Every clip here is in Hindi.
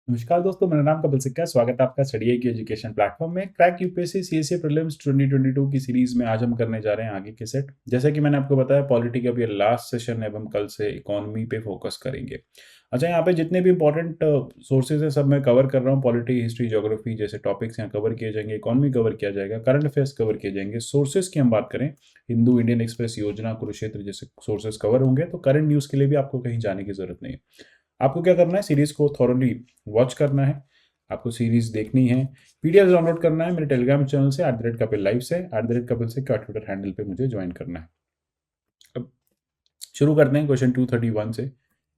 नमस्कार दोस्तों, मेरा नाम कपिल सिक्का है। स्वागत है आपका स्टडी की एजुकेशन प्लेटफॉर्म में। क्रैक यूपीएससी सीएससी प्रीलिम्स 2022 की सीरीज में आज हम करने जा रहे हैं आगे के सेट। जैसा कि मैंने आपको बताया, पॉलिटी का अब ये लास्ट सेशन है। अब हम कल से इकोनॉमी पे फोकस करेंगे। अच्छा, यहाँ पे जितने भी इंपॉर्टेंट सोर्सेज हैं सब मैं कवर कर रहा हूँ। पॉलिटी, हिस्ट्री, ज्योग्राफी जैसे टॉपिक्स यहाँ कवर किए जाएंगे। इकोनॉमी कवर किया जाएगा, करंट अफेयर्स कवर किए जाएंगे। सोर्सेज की हम बात करें, हिंदू, इंडियन एक्सप्रेस, योजना, कुरुक्षेत्र जैसे सोर्सेज कवर होंगे। तो करंट न्यूज़ के लिए भी आपको कहीं जाने की जरूरत नहीं है। आपको क्या करना है, सीरीज को थॉरोली वॉच करना है। आपको सीरीज देखनी है, पीडीएफ डाउनलोड करना है मेरे टेलीग्राम चैनल से @कपिल लाइव से @कपिल से का ट्विटर हैंडल पे मुझे ज्वाइन करना है। अब शुरू करते हैं क्वेश्चन 231 से।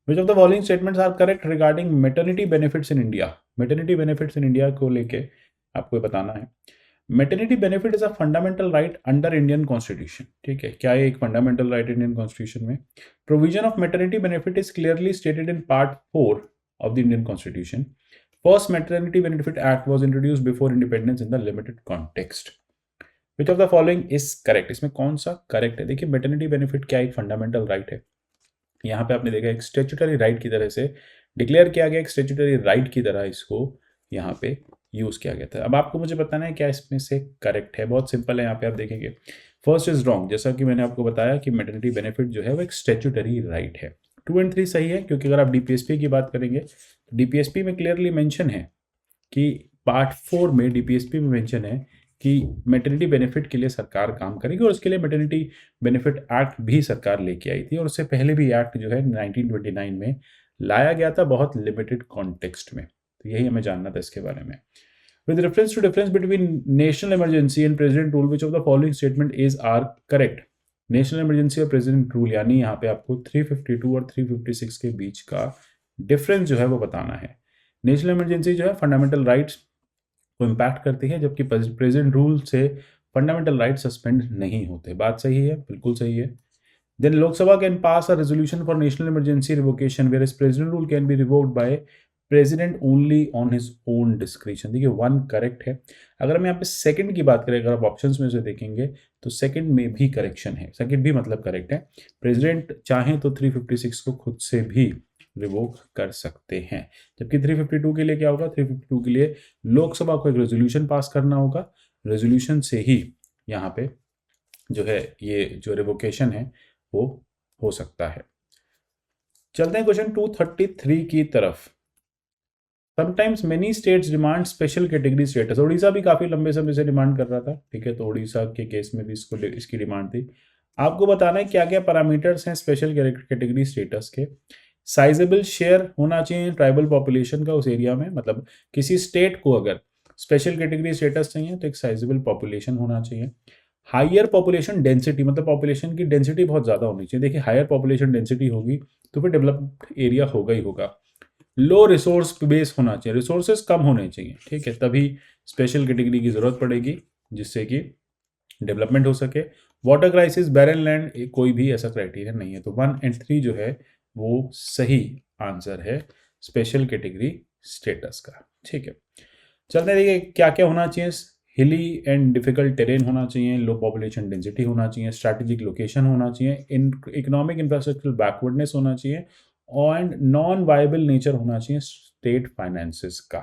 Which of the following statements are correct regarding maternity benefits in India. Maternity benefits in India को लेके आपको बताना है। Maternity benefit is a fundamental right under Indian constitution. ठीक है, क्या ये एक फंडामेंटल राइट इंडियन कॉन्स्टिट्यूशन में? Provision of maternity benefit is clearly stated in part 4 of the Indian Constitution. First Maternity Benefit Act was introduced before independence in the limited context. Which of the following is correct? इसमें कौन सा करेक्ट है? देखिए, मैटरनिटी बेनिफिट क्या एक फंडामेंटल राइट है। यहाँ पे आपने देखा एक स्टेचुटरी राइट की तरह से डिक्लेयर किया गया, एक स्टेचुटरी राइट की तरह इसको यहाँ पे यूज किया गया था। अब आपको मुझे बताना है क्या इसमें से करेक्ट है। बहुत सिंपल है, यहाँ पे आप देखेंगे फर्स्ट इज रॉन्ग। जैसा कि मैंने आपको बताया कि मैटरनिटी बेनिफिट जो है वो एक स्टेचुटरी राइट है। 2 और 3 सही है, क्योंकि अगर आप डीपीएसपी की बात करेंगे तो डीपीएसपी में क्लियरली मेंशन है कि पार्ट 4 में डीपीएसपी में मेंशन है कि मैटरनिटी बेनिफिट के लिए सरकार काम करेगी, और उसके लिए मैटरनिटी बेनिफिट एक्ट भी सरकार लेके आई थी। और उससे पहले भी एक्ट जो है 1929 में लाया गया था, बहुत लिमिटेड कॉन्टेक्स्ट में। तो यही हमें जानना था इसके बारे में। With reference to difference between national emergency and president rule, which of the following statement is are correct. National emergency और प्रेसिडेंट रूल, यानी यहाँ पे आपको 352 और 356 के बीच का डिफरेंस जो है वो बताना है। नेशनल इमरजेंसी जो है फंडामेंटल राइट्स को इम्पैक्ट करती है, जबकि प्रेजेंट रूल से फंडामेंटल राइट सस्पेंड नहीं होते। बात सही है, बिल्कुल सही है। Then Lok Sabha can pass a resolution for national emergency revocation where president rule can be revoked by president only on his own description. देखिए, 1 करेक्ट है। अगर हम यहाँ पे सेकंड की बात करें, अगर आप ऑप्शंस में से देखेंगे तो सेकंड में भी करेक्शन है। सेकंड भी मतलब करेक्ट है। प्रेसिडेंट चाहे तो 356 को खुद से भी रिवोक कर सकते हैं, जबकि 352 के लिए क्या होगा? 352 के लिए लोकसभा को एक रेजोल्यूशन पास करना होगा। रेजोल्यूशन से ही यहाँ पे जो है ये जो रिवोकेशन है वो हो सकता है। चलते हैं क्वेश्चन 233 की तरफ। Sometimes many states demand special category status. Orissa भी काफी लंबे समय से डिमांड कर रहा था। ठीक है, तो उड़ीसा के केस में भी इसकी डिमांड थी। आपको बताना है क्या क्या पैरामीटर्स हैं स्पेशल कैटेगरी स्टेटस के। साइजेबल शेयर होना चाहिए ट्राइबल पॉपुलेशन का उस एरिया में, मतलब किसी स्टेट को अगर स्पेशल कैटेगरी स्टेटस चाहिए तो एक साइजेबल पॉपुलेशन होना चाहिए। हायर पॉपुलेशन डेंसिटी, मतलब पॉपुलेशन की डेंसिटी बहुत ज़्यादा होनी चाहिए। देखिए, हायर पॉपुलेशन डेंसिटी होगी तो फिर डेवलप्ड एरिया होगा ही होगा। लो रिसोर्स बेस होना चाहिए, रिसोर्सेज कम होने चाहिए। ठीक है, तभी स्पेशल कैटेगरी की जरूरत पड़ेगी जिससे कि डेवलपमेंट हो सके। वाटर क्राइसिस, बैरन लैंड, कोई भी ऐसा क्राइटेरिया नहीं है। तो 1 और 3 जो है वो सही आंसर है स्पेशल कैटेगरी स्टेटस का। ठीक है, चलते हैं। देखिए क्या क्या होना चाहिए। हिली एंड डिफिकल्ट टेरेन होना चाहिए, लो पॉपुलेशन डेंसिटी होना चाहिए, स्ट्रैटेजिक लोकेशन होना चाहिए, इकोनॉमिक इंफ्रास्ट्रक्चर बैकवर्डनेस होना चाहिए, एंड नॉन वायबल नेचर होना चाहिए स्टेट फाइनेंसेस का।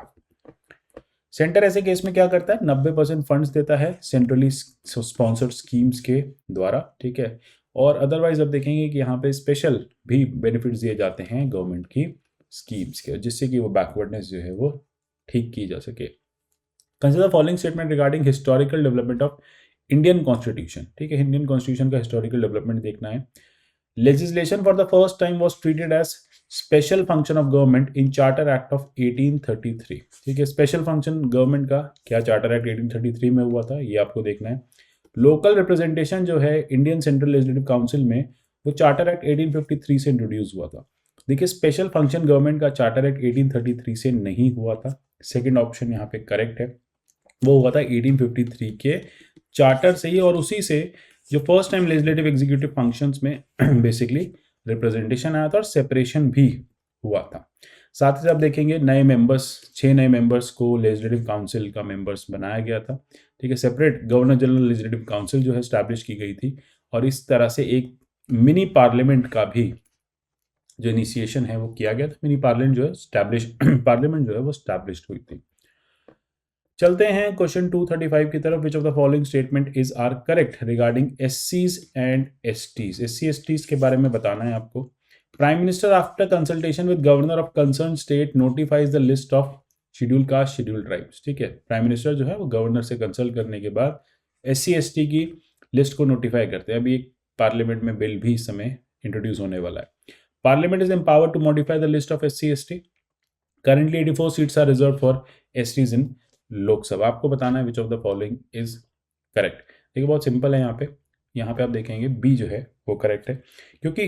सेंटर ऐसे केस में क्या करता है? 90% फंड्स देता है सेंट्रली स्पॉन्सर्ड स्कीम्स के द्वारा। ठीक है, और अदरवाइज आप देखेंगे कि यहाँ पे स्पेशल भी बेनिफिट्स दिए जाते हैं गवर्नमेंट की स्कीम्स के, जिससे कि वो बैकवर्डनेस जो है वो ठीक की जा सके। Consider following statement regarding historical development of Indian constitution. ठीक है, इंडियन कॉन्स्टिट्यूशन का हिस्टोरिकल डेवलपमेंट देखना है। Legislation for the first time was treated as special function of government in charter act of 1833। ठीक है, स्पेशल फंक्शन गवर्नमेंट का क्या चार्टर एक्ट 1833 में हुआ था, ये आपको देखना है। लोकल रिप्रेजेंटेशन जो है इंडियन सेंट्रल लेजिस्लेटिव काउंसिल में, वो चार्टर एक्ट 1853 से इंट्रोड्यूस हुआ था। देखिए, स्पेशल फंक्शन गवर्नमेंट का चार्टर एक्ट 1833 से नहीं हुआ था। सेकेंड ऑप्शन यहाँ पे करेक्ट है, वो हुआ था 1853 के चार्टर से ही, और उसी से जो first time legislative executive functions में बेसिकली रिप्रेजेंटेशन आया था और सेपरेशन भी हुआ था। साथ ही साथ देखेंगे नए मेंबर्स, 6 नए मेंबर्स को लेजिस्लेटिव काउंसिल का मेंबर्स बनाया गया था। ठीक है, separate governor general legislative council जो है स्टैब्लिश की गई थी, और इस तरह से एक मिनी पार्लियामेंट का भी जो इनिशिएशन है वो किया गया था, मिनी पार्लियामेंट जो है स्टैब्लिश पार्लियामेंट जो है वो स्टैब्लिश्ड हुई थी। चलते हैं क्वेश्चन 235 की तरफ। Which of the following statement is are correct regarding एससीज एंड एसटीज। एससी एसटीज के बारे में बताना है आपको। Prime minister after consultation with governor of concern state notifies the list of schedule caste schedule tribes. ठीक है, प्राइम मिनिस्टर जो है वो गवर्नर से कंसल्ट करने के बाद एससी एसटी की लिस्ट को नोटिफाई करते हैं। अभी एक पार्लियामेंट में बिल भी इस समय इंट्रोड्यूस होने वाला है। Parliament is empowered to modify the list of SC ST. Currently 84 seats are reserved for STs in Lok Sabha. आपको बताना है which of the following is correct. देखिए बहुत सिंपल है। यहाँ पे आप देखेंगे बी जो है वो करेक्ट है, क्योंकि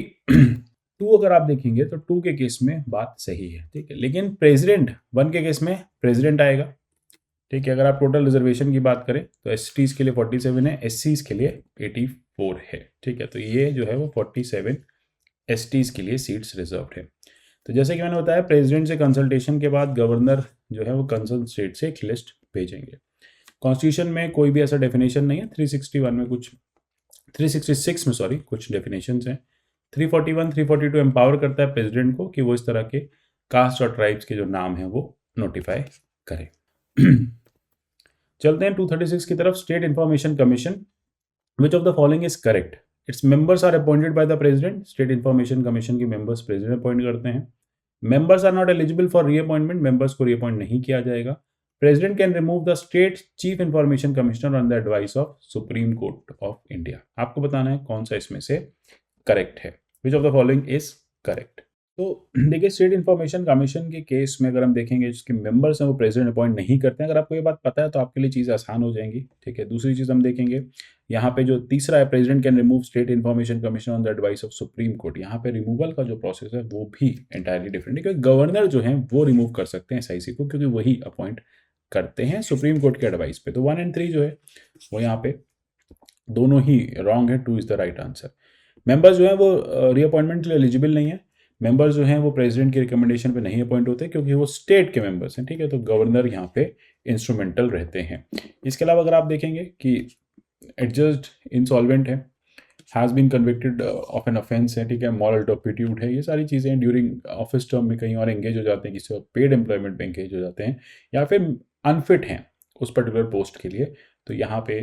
टू अगर आप देखेंगे तो टू के केस में बात सही है। ठीक है, लेकिन प्रेसिडेंट वन के केस में प्रेसिडेंट आएगा। ठीक है, अगर आप टोटल रिजर्वेशन की बात करें तो एसटीज के लिए 47 है, एससीज के लिए 84 है। ठीक है, तो ये जो है वो 47 एसटीज के लिए सीट्स रिजर्व है। तो जैसे कि मैंने बताया, प्रेसिडेंट से कंसल्टेशन के बाद गवर्नर जो है वो कंसर्न स्टेट से एक लिस्ट भेजेंगे। कॉन्स्टिट्यूशन में कोई भी ऐसा डेफिनेशन नहीं है। 361 में कुछ 366 में सॉरी कुछ डेफिनेशंस हैं। 341 342 एम्पावर करता है प्रेसिडेंट को कि वो इस तरह के कास्ट और ट्राइब्स के जो नाम हैं वो नोटिफाई करें। चलते हैं 236 की तरफ। State information commission, which of the following is correct. Its members are appointed by the president. State information commission के मेंबर्स प्रेसिडेंट अपॉइंट करते हैं। Members are not eligible for reappointment. Members को रीअपॉइंट नहीं किया जाएगा। President can remove the state chief information commissioner on the advice of supreme court of India. आपको बताना है कौन सा इसमें से करेक्ट है। Which of the following is correct. तो देखिए, स्टेट इंफॉर्मेशन कमीशन के केस में अगर हम देखेंगे जिसके मेंबर्स हैं वो प्रेसिडेंट अपॉइंट नहीं करते हैं। अगर आपको ये बात पता है तो आपके लिए चीज़ आसान हो जाएंगी। ठीक है, दूसरी चीज़ हम देखेंगे यहाँ पे जो तीसरा है, president can remove state information commission on the advice of supreme court. यहाँ पे रिमूवल का जो प्रोसेस है वो भी एंटायरली डिफरेंट है, क्योंकि गवर्नर जो है वो रिमूव कर सकते हैं एसआईसी को, क्योंकि वही अपॉइंट करते हैं सुप्रीम कोर्ट के एडवाइस पे। तो 1 और 3 जो है वो यहाँ पे दोनों ही रॉन्ग है। 2 is the right answer. Members जो है वो रीअपॉइंटमेंट के लिए एलिजिबल नहीं है। मेंबर्स जो हैं वो प्रेसिडेंट की रिकमेंडेशन पे नहीं अपॉइंट होते, क्योंकि वो स्टेट के मेंबर्स हैं। ठीक है, तो गवर्नर यहाँ पे इंस्ट्रूमेंटल रहते हैं। इसके अलावा अगर आप देखेंगे कि एडजस्ट इंसॉल्वेंट है, has been convicted of an offence है, ठीक है, मॉरल टर्पिट्यूड है, ये सारी चीज़ें ड्यूरिंग ऑफिस टर्म में कहीं और एंगेज हो जाते हैं, किसी और पेड एम्प्लॉयमेंट में एंगेज हो जाते हैं, या फिर अनफिट हैं उस पर्टिकुलर पोस्ट के लिए, तो यहाँ पे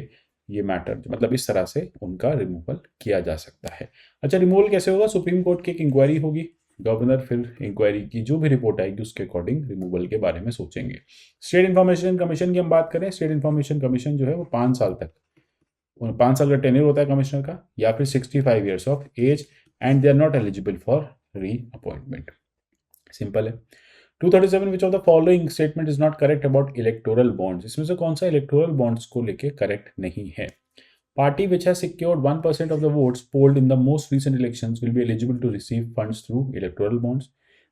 ये मैटर मतलब इस तरह से उनका रिमूवल किया जा सकता है। अच्छा, रिमूवल कैसे होगा? सुप्रीम कोर्ट की एक इंक्वायरी होगी, गवर्नर फिर इंक्वायरी की जो भी रिपोर्ट आएगी उसके अकॉर्डिंग रिमूवल के बारे में सोचेंगे। स्टेट इंफॉर्मेशन कमीशन की हम बात करें, स्टेट इंफॉर्मेशन कमीशन जो है वो 5 साल तक 5 साल का टेन्योर होता है कमिश्नर का, या फिर 65 years of age, and they are not eligible for reappointment. Simple है। 237 which of the following statement is not correct about electoral bonds. इसमें से कौन सा इलेक्टोरल बॉन्ड्स को लेके करेक्ट नहीं है? Party which has secured 1% of the votes polled in the most recent elections will be eligible to receive funds through electoral bonds.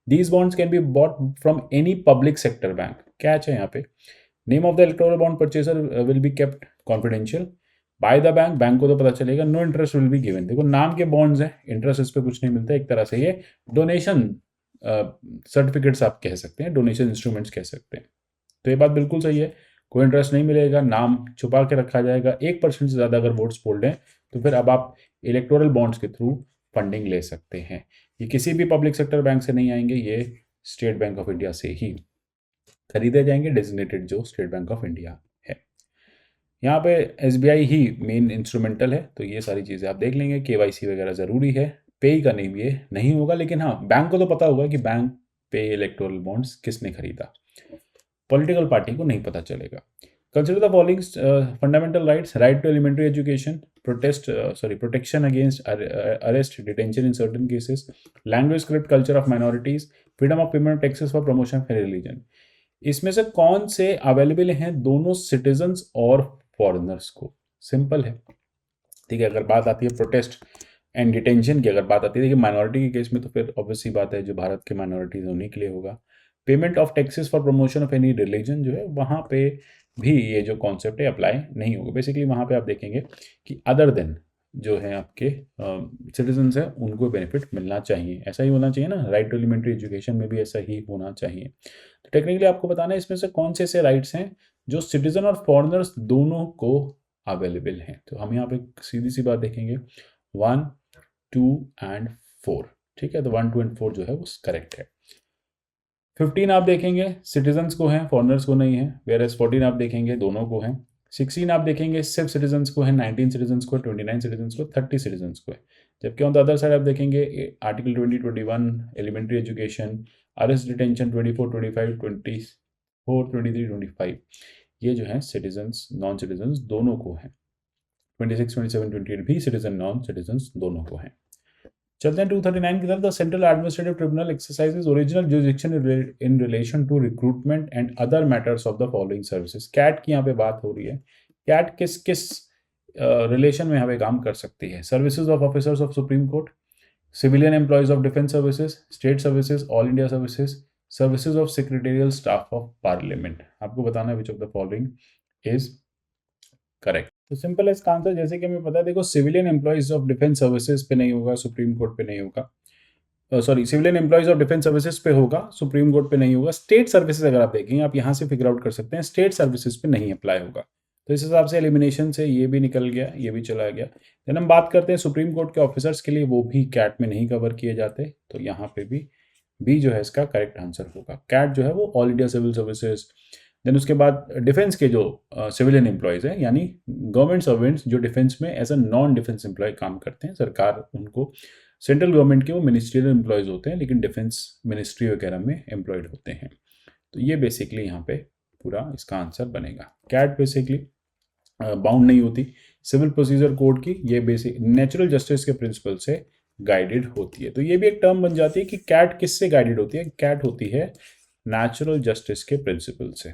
These bonds can be bought from any public sector bank. Catch है यहाँ पे, name of the electoral bond purchaser will be kept confidential by the bank. Bank को तो पता चलेगा. No interest will be given. देखो नाम के bonds हैं, इंटरेस्ट इस पर कुछ नहीं मिलता. एक तरह से ये डोनेशन सर्टिफिकेट्स आप कह सकते हैं, डोनेशन इंस्ट्रूमेंट्स कह सकते हैं. तो ये बात बिल्कुल सही है, कोई इंटरेस्ट नहीं मिलेगा, नाम छुपा के रखा जाएगा. 1% से ज़्यादा अगर वोट्स पोल्ड हैं तो फिर अब आप इलेक्टोरल बॉन्ड्स के थ्रू फंडिंग ले सकते हैं. ये किसी भी पब्लिक सेक्टर बैंक से नहीं आएंगे, ये स्टेट बैंक ऑफ इंडिया से ही खरीदे जाएंगे, डेजिग्नेटेड जो स्टेट बैंक ऑफ इंडिया है. यहाँ पे एसबीआई ही मेन इंस्ट्रूमेंटल है, तो ये सारी चीज़ें आप देख लेंगे. केवाईसी वगैरह ज़रूरी है. पे का नहीं, ये नहीं होगा, लेकिन हाँ बैंक को तो पता होगा कि बैंक पे इलेक्टोरल बॉन्ड्स किसने खरीदा. पॉलिटिकल पार्टी को नहीं पता चलेगा. Consider the following fundamental rights: right to elementary education, protection against arrest detention in certain cases, language script culture of minorities, freedom of payment taxes for promotion of religion. इसमें से कौन से अवेलेबल हैं दोनों सिटीजन्स और फॉरेनर्स को? सिंपल है, ठीक है. अगर बात आती है प्रोटेस्ट एंड डिटेंशन की, अगर बात आती है देखिए माइनॉरिटी के केस में, तो फिर ऑब्वियसली बात है जो भारत के माइनॉरिटीज उन्हीं के लिए होगा. Payment of taxes for promotion of any religion जो है वहाँ पे भी ये जो कॉन्सेप्ट है अप्लाई नहीं होगा. बेसिकली वहाँ पे आप देखेंगे कि अदर देन जो है आपके सिटीजन्स हैं उनको बेनिफिट मिलना चाहिए. ऐसा ही होना चाहिए ना, राइट टू एलिमेंट्री एजुकेशन में भी ऐसा ही होना चाहिए. तो टेक्निकली आपको बताना है इसमें से कौन से ऐसे राइट्स हैं जो सिटीजन और फॉरेनर्स दोनों को अवेलेबल हैं. तो हम यहाँ पे सीधी सी बात देखेंगे 1, 2 एंड 4. ठीक है, तो 1, 2 एंड 4 जो है वो करेक्ट है। 15 आप देखेंगे सिटीजन्स को हैं, फॉरनर्स को नहीं है, वेयर एज 14 आप देखेंगे दोनों को हैं। 16 आप देखेंगे सिर्फ सिटीजन्स को है, 19 सिटीजन्स को, 29 सिटीजन्स को, 30 सिटीजन्स को है। जबकि ऑन द अदर साइड आप देखेंगे article 20, 21 elementary education, arrest detention 24, 25, 24, 23, 25 ये जो है सिटीजन्स नॉन सिटीजन्स दोनों को हैं। 26, 27, 28 भी सिटीजन नॉन सिटीजन्स दोनों को हैं। चलते हैं 239 की तरफ। The central administrative tribunal exercises original jurisdiction in relation to recruitment and other matters of the following services. CAT की यहाँ पे बात हो रही है। कैट किस किस रिलेशन में यहाँ पे काम कर सकती है? Services of officers of supreme court, civilian employees of defence services, state services, all India services, services of secretarial staff of parliament. आपको बताना है which of the following is correct. तो सिंपल है इसका आंसर, जैसे कि हमें पता है, देखो civilian employees of defence services पे नहीं होगा, सुप्रीम कोर्ट पे नहीं होगा, sorry civilian employees of defence services पे होगा, सुप्रीम कोर्ट पे नहीं होगा। स्टेट सर्विसेज अगर आप देखेंगे, आप यहाँ से फिगर आउट कर सकते हैं, स्टेट सर्विसेज पे नहीं अप्लाई होगा। तो इस हिसाब से एलिमिनेशन से ये भी निकल गया, ये भी चला गया। देन हम बात करते हैं सुप्रीम कोर्ट के ऑफिसर्स के लिए, वो भी कैट में नहीं कवर किए जाते, तो यहाँ पे भी बी जो है इसका करेक्ट आंसर होगा। कैट जो है वो all India civil services. Then उसके बाद डिफेंस के जो सिविलियन एम्प्लॉयज हैं, यानी गवर्नमेंट सर्वेंट्स जो डिफेंस में as a non defence employee काम करते हैं, सरकार उनको, सेंट्रल गवर्नमेंट के वो मिनिस्ट्रियल एम्प्लॉयज होते हैं, लेकिन डिफेंस मिनिस्ट्री वगैरह में एम्प्लॉयड होते हैं। तो ये बेसिकली यहाँ पे पूरा इसका आंसर बनेगा। कैट बेसिकली बाउंड नहीं होती सिविल प्रोसीजर कोड की, ये बेसिक नेचुरल जस्टिस के प्रिंसिपल से गाइडेड होती है। तो ये भी एक टर्म बन जाती है कि कैट किससे गाइडेड होती है? कैट होती है नेचुरल जस्टिस के प्रिंसिपल से।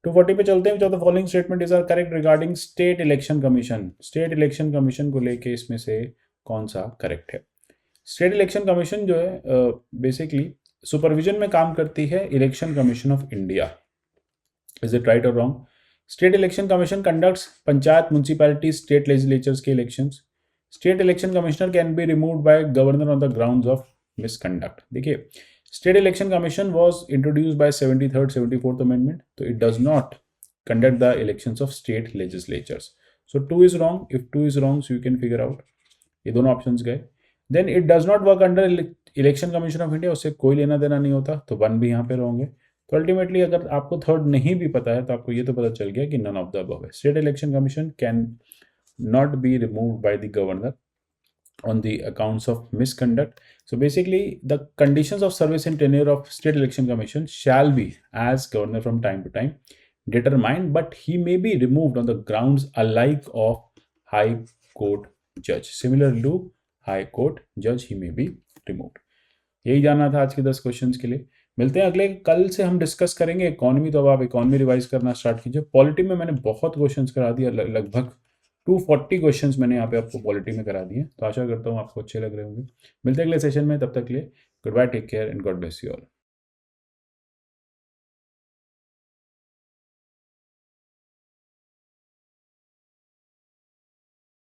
240 पे चलते हैं। Which of the following statement is are correct regarding state election commission. State election commission को लेके इसमें से कौन सा करेक्ट है? स्टेट इलेक्शन कमीशन जो है बेसिकली सुपरविजन में काम करती है election commission of India. Is it right और wrong? State election commission conducts panchayat, municipality, state legislatures के elections. State election commissioner can be removed by governor on the grounds of misconduct. देखिए, state election commission was introduced by 73rd 74th amendment, so it does not conduct the elections of state legislatures. So 2 is wrong. If 2 is wrong, so you can figure out. ये दोनों ऑप्शंस गए। Then it does not work under election commission of India, उससे कोई लेना देना नहीं होता, तो 1 भी यहाँ पे रॉन्ग है। तो अल्टीमेटली अगर आपको थर्ड नहीं भी पता है तो आपको ये तो पता चल गया कि नन ऑफ द अबव है। State election commission can not be removed by the governor on the accounts of misconduct. So basically the conditions of service and tenure of state election commission shall be, as governor from time to time, determined, but he may be removed on the grounds alike of high court judge. Similar to high court judge, he may be removed. यही जानना था आज के 10 क्वेश्चंस के लिए। मिलते हैं अगले, कल से हम डिस्कस करेंगे इकोनॉमी, तो अब आप इकोनॉमी रिवाइज करना स्टार्ट कीजिए। पॉलिटी में मैंने बहुत क्वेश्चंस करा दिया, लगभग 240 क्वेश्चंस मैंने यहाँ पे आपको पॉलिटी में करा दिए, तो आशा करता हूँ आपको अच्छे लग रहे होंगे। मिलते हैं अगले सेशन में, तब तक के लिए goodbye, take care and God bless you all.